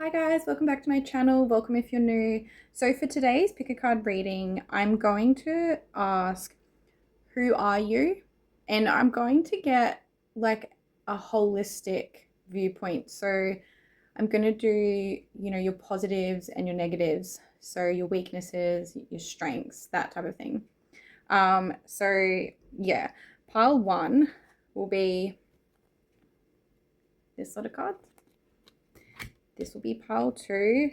Hi guys, welcome back to my channel. Welcome if you're new. So for today's pick a card reading, I'm going to ask, who are you? And I'm going to get like a holistic viewpoint. So I'm going to do, your positives and your negatives. So your weaknesses, your strengths, that type of thing. So yeah, pile one will be this sort of cards. This will be pile two.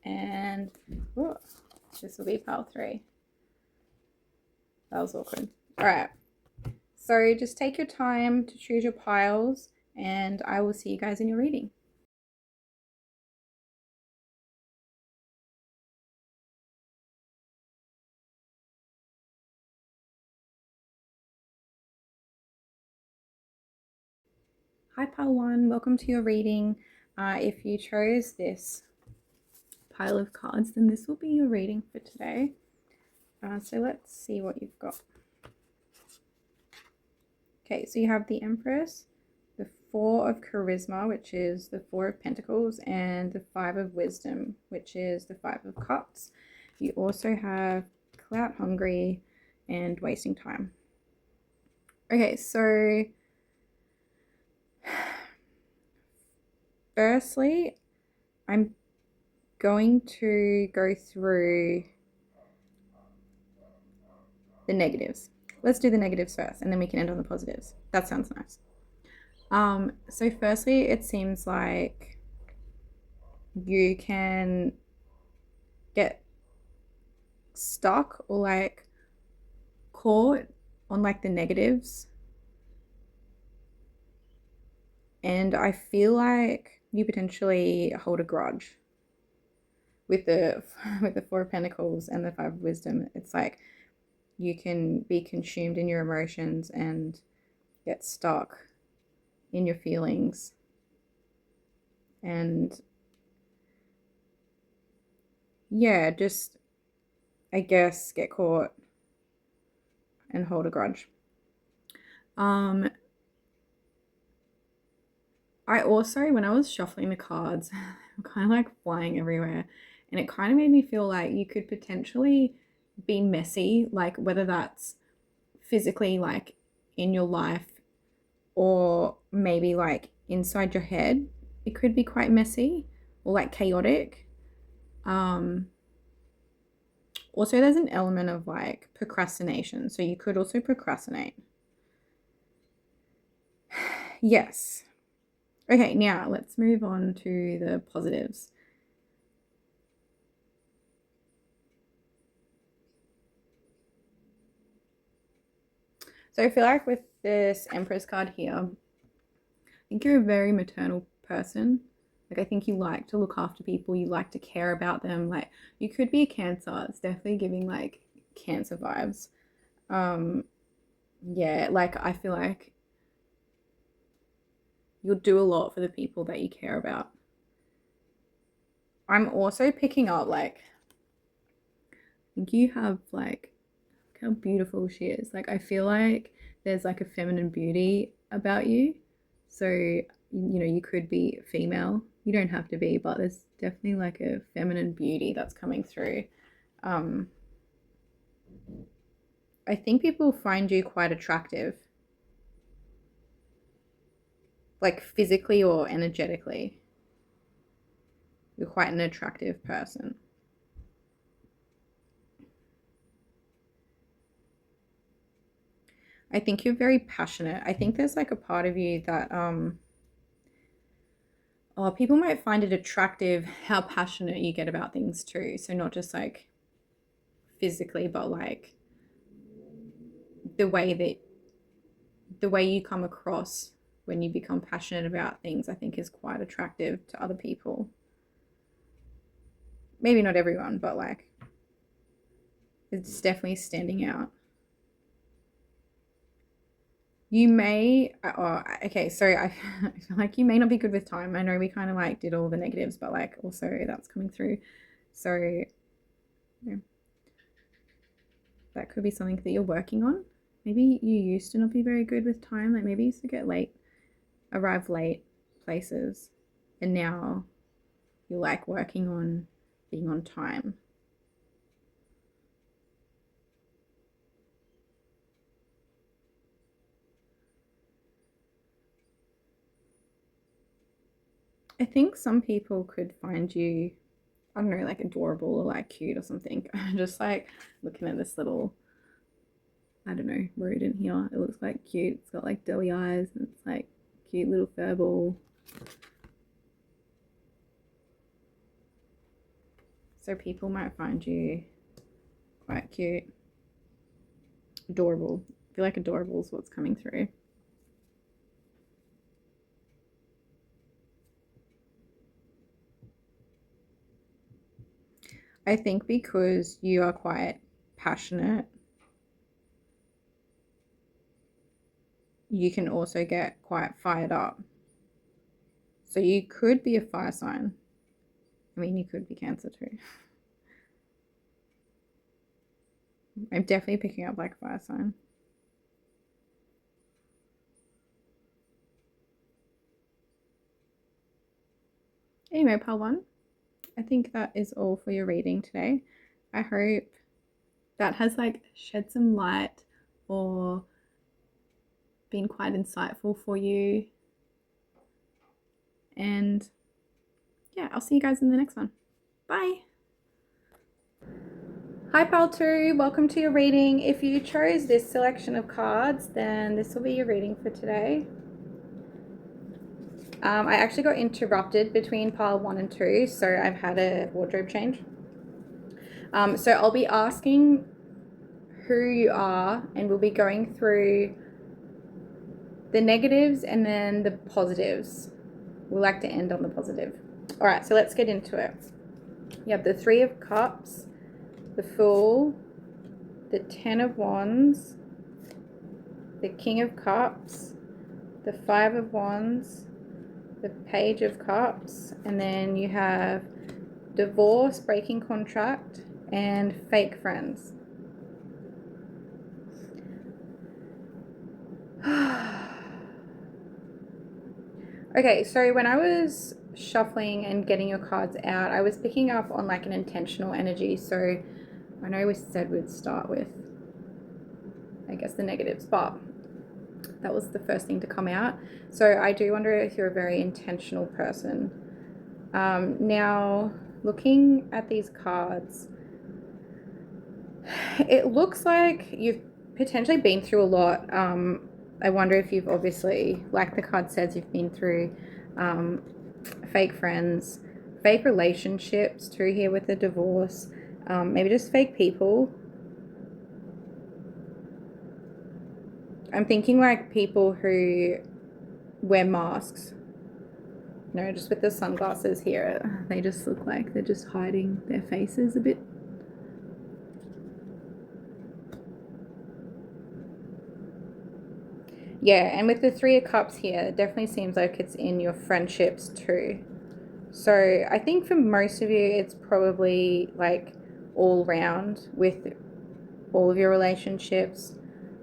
And this will be pile three. That was awkward. All right. So just take your time to choose your piles, and I will see you guys in your reading. Hi, pile one. Welcome to your reading. If you chose this pile of cards, then this will be your reading for today. So let's see what you've got. Okay, so you have the Empress, the Four of Charisma, which is the Four of Pentacles, and the Five of Wisdom, which is the Five of Cups. You also have Clout Hungry and Wasting Time. Okay, so firstly, I'm going to go through the negatives. Let's do the negatives first, and then we can end on the positives. That sounds nice. So firstly, it seems like you can get stuck or like caught on like the negatives, and I feel like you potentially hold a grudge with the Four of Pentacles and the Five of Wisdom. It's like you can be consumed in your emotions and get stuck in your feelings, and yeah, just I guess get caught and hold a grudge. I also, when I was shuffling the cards, I'm kind of like flying everywhere, and it kind of made me feel like you could potentially be messy, like whether that's physically like in your life or maybe like inside your head. It could be quite messy or like chaotic. Also, there's an element of like procrastination, so you could also procrastinate. Yes. Okay, now let's move on to the positives. So I feel like with this Empress card here, I think you're a very maternal person. Like, I think you like to look after people, you like to care about them. Like, you could be a Cancer. It's definitely giving like Cancer vibes. Yeah, like I feel like you'll do a lot for the people that you care about. I'm also picking up like, I think you have like, look how beautiful she is. Like, I feel like there's like a feminine beauty about you. So, you could be female. You don't have to be, but there's definitely like a feminine beauty that's coming through. I think people find you quite attractive, like physically or energetically. You're quite an attractive person. I think you're very passionate. I think there's like a part of you that people might find it attractive how passionate you get about things too. So not just like physically, but like the way you come across when you become passionate about things, I think is quite attractive to other people. Maybe not everyone, but like it's definitely standing out. You may, okay, so I feel like you may not be good with time. I know we kind of like did all the negatives, but like also that's coming through. So yeah, that could be something that you're working on. maybe you used to not be very good with time. Like maybe you used to get late, arrive late places, and now you're like working on being on time. I think some people could find you, I don't know, like adorable or like cute or something. Just like looking at this little, I don't know, rodent here. It looks like cute. It's got like doughy eyes and it's like cute little fur ball. So people might find you quite cute. Adorable. I feel like adorable is what's coming through. I think because you are quite passionate, you can also get quite fired up. So you could be a fire sign. I mean, you could be Cancer too. I'm definitely picking up like a fire sign. Anyway, pile one, I think that is all for your reading today. I hope that has like shed some light or been quite insightful for you. And yeah, I'll see you guys in the next one. Bye. Hi pile 2, welcome to your reading. If you chose this selection of cards, then this will be your reading for today. I actually got interrupted between pile 1 and 2, so I've had a wardrobe change. So I'll be asking who you are, and we'll be going through the negatives and then the positives. We like to end on the positive. All right, so let's get into it. You have the 3 of Cups, the Fool, the 10 of Wands, the King of Cups, the 5 of Wands, the Page of Cups, and then you have divorce, breaking contract, and fake friends. Okay, so when I was shuffling and getting your cards out, I was picking up on like an intentional energy. So I know we said we'd start with, I guess, the negatives, but that was the first thing to come out. So I do wonder if you're a very intentional person. Now, looking at these cards, it looks like you've potentially been through a lot. I wonder if you've obviously, like the card says, you've been through fake friends, fake relationships too here with the divorce, maybe just fake people. I'm thinking like people who wear masks. No, just with the sunglasses here, they just look like they're just hiding their faces a bit. Yeah, and with the 3 of Cups here, it definitely seems like it's in your friendships too. So I think for most of you, it's probably like all round with all of your relationships.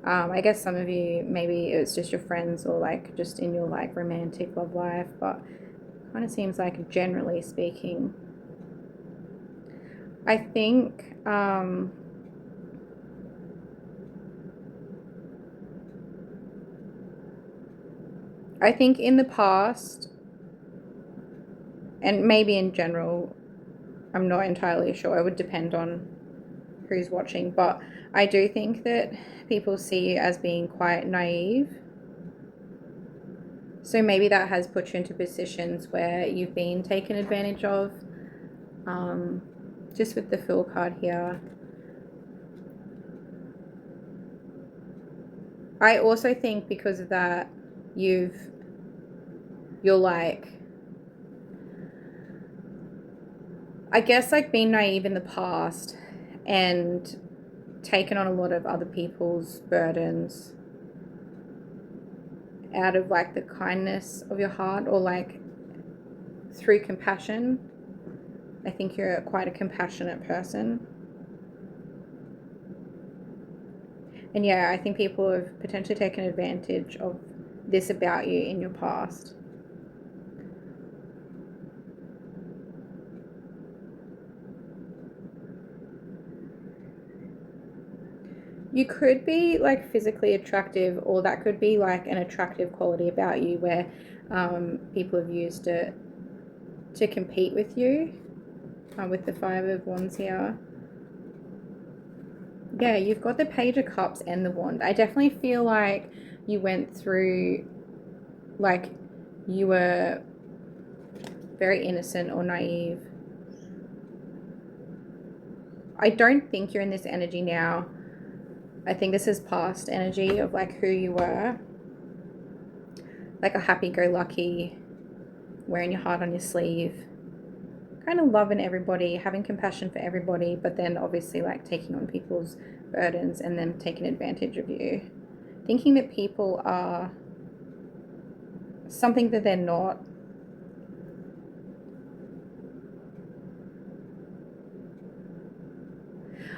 I guess some of you, maybe it's just your friends or like just in your like romantic love life, but kind of seems like generally speaking. I think in the past, and maybe in general, I'm not entirely sure, it would depend on who's watching, but I do think that people see you as being quite naive. So maybe that has put you into positions where you've been taken advantage of. Just with the Fool card here. I also think because of that, you're like, I guess like being naive in the past and taken on a lot of other people's burdens out of like the kindness of your heart or like through compassion. I think you're quite a compassionate person. And yeah, I think people have potentially taken advantage of this about you in your past. You could be like physically attractive, or that could be like an attractive quality about you where people have used it to compete with you, with the Five of Wands here. Yeah, you've got the Page of Cups and the Wand. I definitely feel like you went through, like, you were very innocent or naive. I don't think you're in this energy now. I think this is past energy of like who you were. Like a happy-go-lucky, wearing your heart on your sleeve, kind of loving everybody, having compassion for everybody, but then obviously like taking on people's burdens and then taking advantage of you. Thinking that people are something that they're not.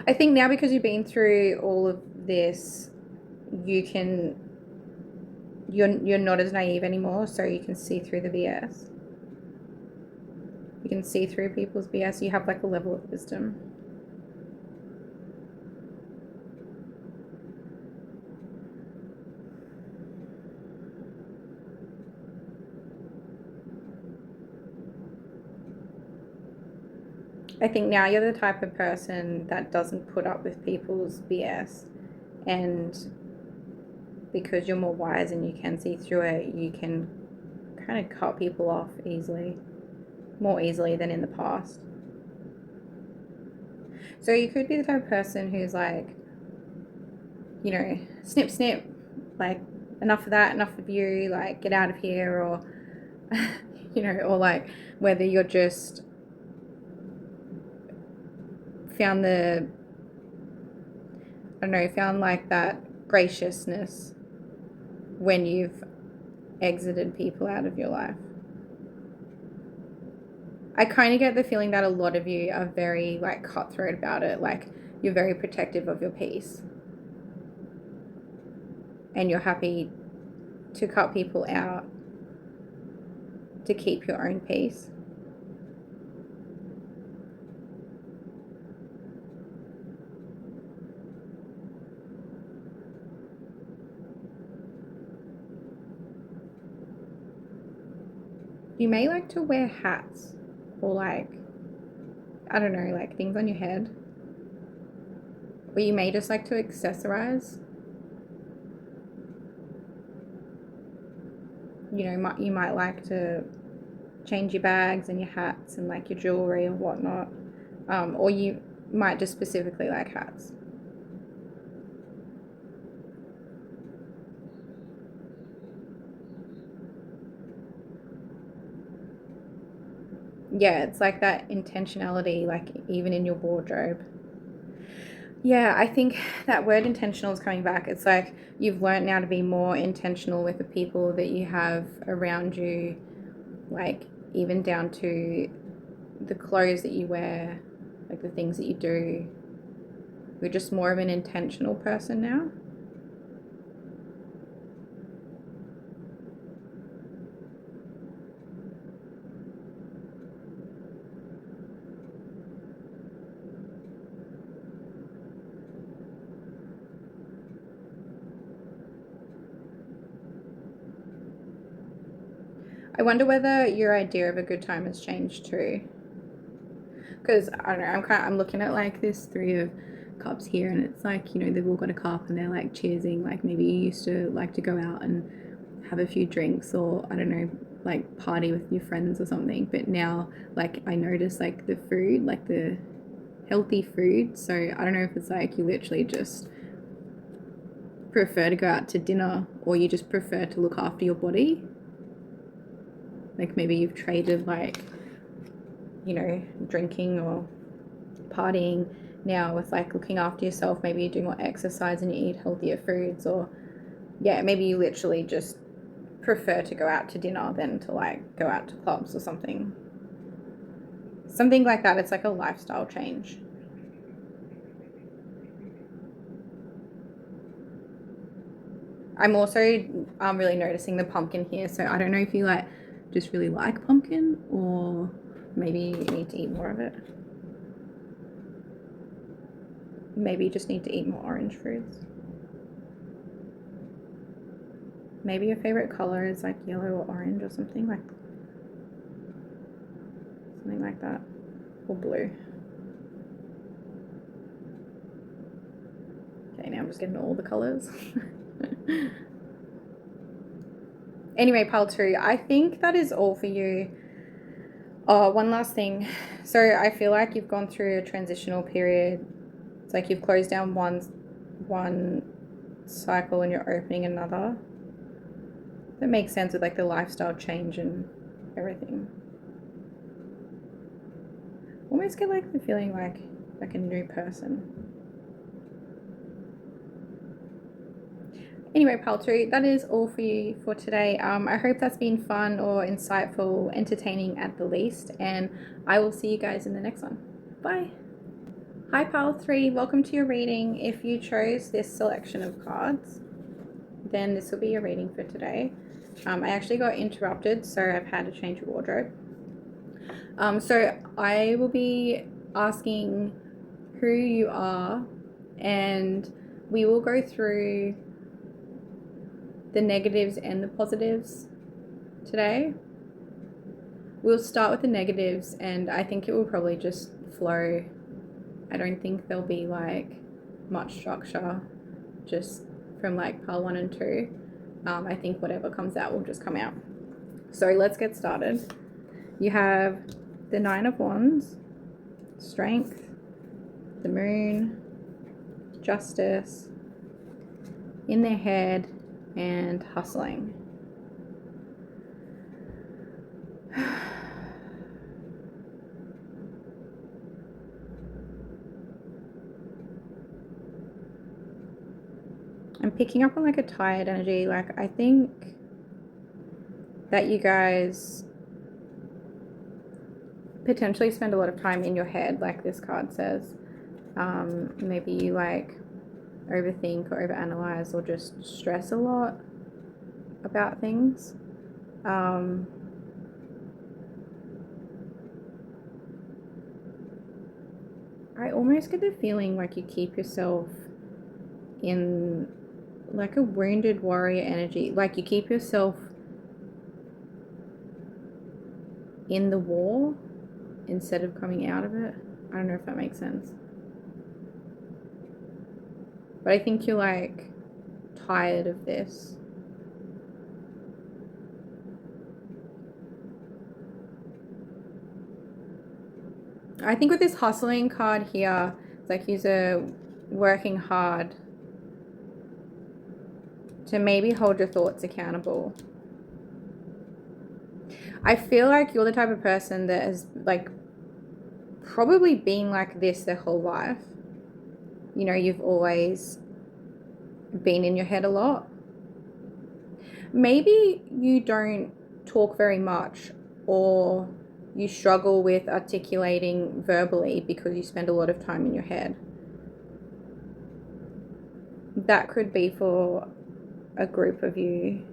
I think now because you've been through all of this, you're not as naive anymore, so you can see through the BS. You can see through people's BS. You have like a level of wisdom. I think now you're the type of person that doesn't put up with people's BS, and because you're more wise and you can see through it, you can kind of cut people off easily, more easily than in the past. So you could be the type of person who's like, you know, snip, snip, like, enough of that, enough of you, like, get out of here, or, you know, or like, whether you're just found found like that graciousness when you've exited people out of your life. I kind of get the feeling that a lot of you are very like cutthroat about it. Like, you're very protective of your peace. And you're happy to cut people out to keep your own peace. You may like to wear hats, or like, I don't know, like things on your head. Or you may just like to accessorize. You know, you might like to change your bags and your hats and like your jewelry and whatnot. Or you might just specifically like hats. Yeah, it's like that intentionality, like even in your wardrobe. Yeah, I think that word intentional is coming back. It's like you've learned now to be more intentional with the people that you have around you, like even down to the clothes that you wear, like the things that you do. You're just more of an intentional person now. I wonder whether your idea of a good time has changed too. Because I don't know, I'm looking at like this Three of Cups here, and it's like, you know, they've all got a cup and they're like cheersing. Like maybe you used to like to go out and have a few drinks, or I don't know, like party with your friends or something. But now, like, I notice like the food, like the healthy food. So I don't know if it's like you literally just prefer to go out to dinner, or you just prefer to look after your body. Like maybe you've traded like, you know, drinking or partying now with like looking after yourself. Maybe you do more exercise and you eat healthier foods, or yeah, maybe you literally just prefer to go out to dinner than to like go out to clubs or something like that. It's like a lifestyle change. I'm also really noticing the pumpkin here, so I don't know if you like just really like pumpkin, or maybe you need to eat more of it. Maybe you just need to eat more orange fruits. Maybe your favorite color is like yellow or orange or something like that, or blue. Okay, now I'm just getting all the colors. Anyway, pile 2, I think that is all for you. Oh, one last thing. So I feel like you've gone through a transitional period. It's like you've closed down one cycle and you're opening another. That makes sense with like the lifestyle change and everything. Almost get like the feeling like a new person. Anyway, pile 2, that is all for you for today. I hope that's been fun or insightful, entertaining at the least, and I will see you guys in the next one. Bye. Hi, pile 3, welcome to your reading. If you chose this selection of cards, then this will be your reading for today. I actually got interrupted, so I've had to change wardrobe. So I will be asking who you are, and we will go through the negatives and the positives today. We'll start with the negatives, and I think it will probably just flow. I don't think there'll be like much structure just from like pile 1 and 2. I think whatever comes out will just come out. So let's get started. You have the 9 of Wands, Strength, the Moon, Justice, in their head, and hustling. I'm picking up on like a tired energy. Like I think that you guys potentially spend a lot of time in your head, like this card says. Maybe you like overthink or overanalyze or just stress a lot about things. I almost get the feeling like you keep yourself in like a wounded warrior energy, like you keep yourself in the war instead of coming out of it. I don't know if that makes sense, but I think you're like tired of this. I think with this hustling card here, it's like you're working hard to maybe hold your thoughts accountable. I feel like you're the type of person that has like probably been like this their whole life. You know, you've always been in your head a lot. Maybe you don't talk very much, or you struggle with articulating verbally because you spend a lot of time in your head. That could be for a group of you.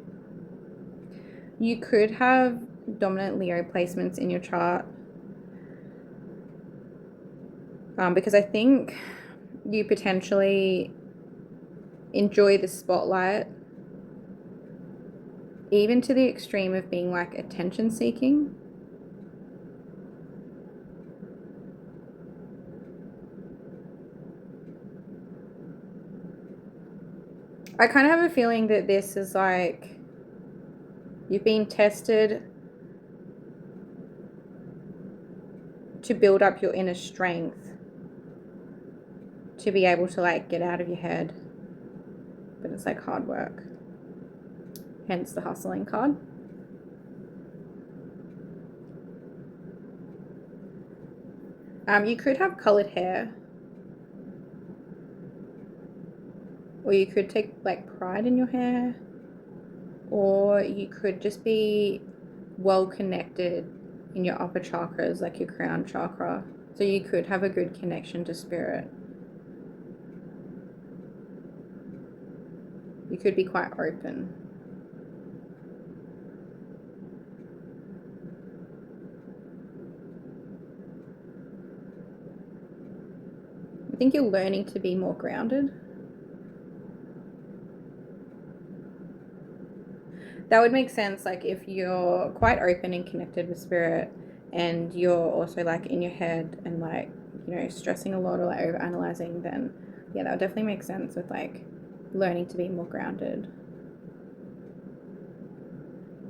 You could have dominant Leo placements in your chart, because I think you potentially enjoy the spotlight, even to the extreme of being like attention seeking. I kind of have a feeling that this is like you've been tested to build up your inner strength to be able to like get out of your head, but it's like hard work, hence the hustling card. You could have colored hair, or you could take like pride in your hair, or you could just be well connected in your upper chakras, like your crown chakra. So you could have a good connection to spirit. You could be quite open. I think you're learning to be more grounded. That would make sense, like if you're quite open and connected with spirit, and you're also like in your head and like, you know, stressing a lot or like over analyzing, then yeah, that would definitely make sense with like learning to be more grounded.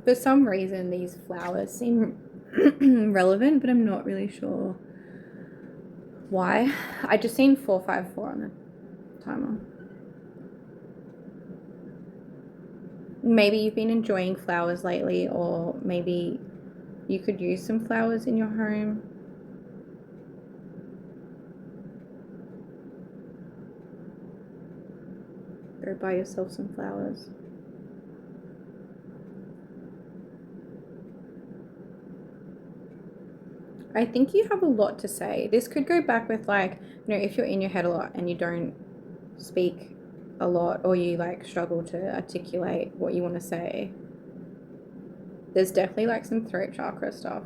For some reason these flowers seem relevant, but I'm not really sure why. I just seen 454 on the timer. Maybe you've been enjoying flowers lately, or maybe you could use some flowers in your home. Go buy yourself some flowers. I think you have a lot to say. This could go back with like, you know, if you're in your head a lot and you don't speak a lot, or you like struggle to articulate what you want to say, there's definitely like some throat chakra stuff.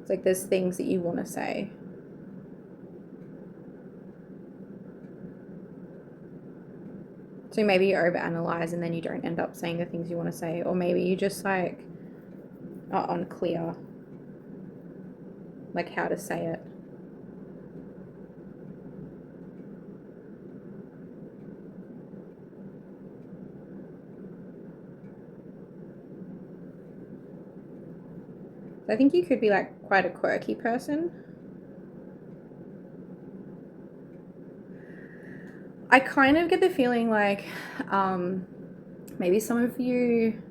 It's like there's things that you want to say. So maybe you overanalyze and then you don't end up saying the things you want to say, or maybe you just like are unclear like how to say it. I think you could be like quite a quirky person. I kind of get the feeling like maybe some of you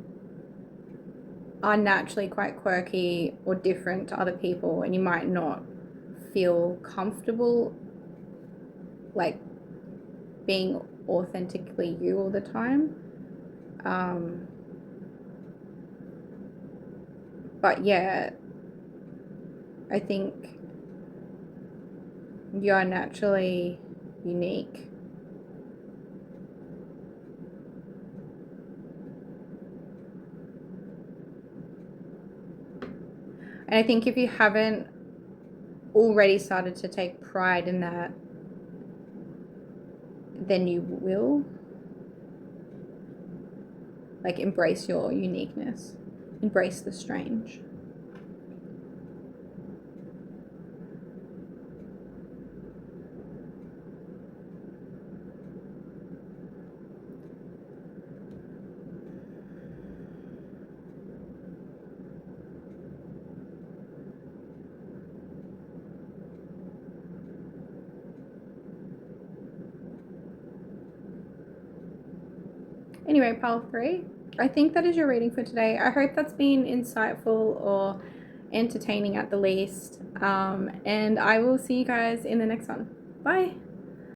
are naturally quite quirky or different to other people, and you might not feel comfortable like being authentically you all the time. But yeah, I think you are naturally unique. And I think if you haven't already started to take pride in that, then you will. Like embrace your uniqueness. Embrace the strange. Anyway, pile 3, I think that is your reading for today. I hope that's been insightful or entertaining at the least. And I will see you guys in the next one. Bye.